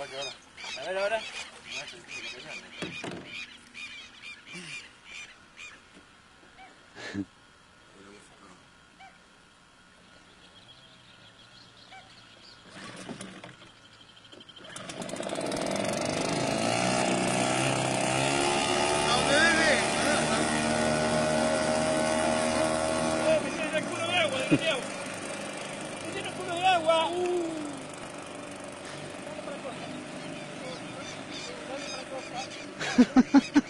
A ver ahora. Me tiene el culo de agua, me tiene el culo de agua. Dale para acá.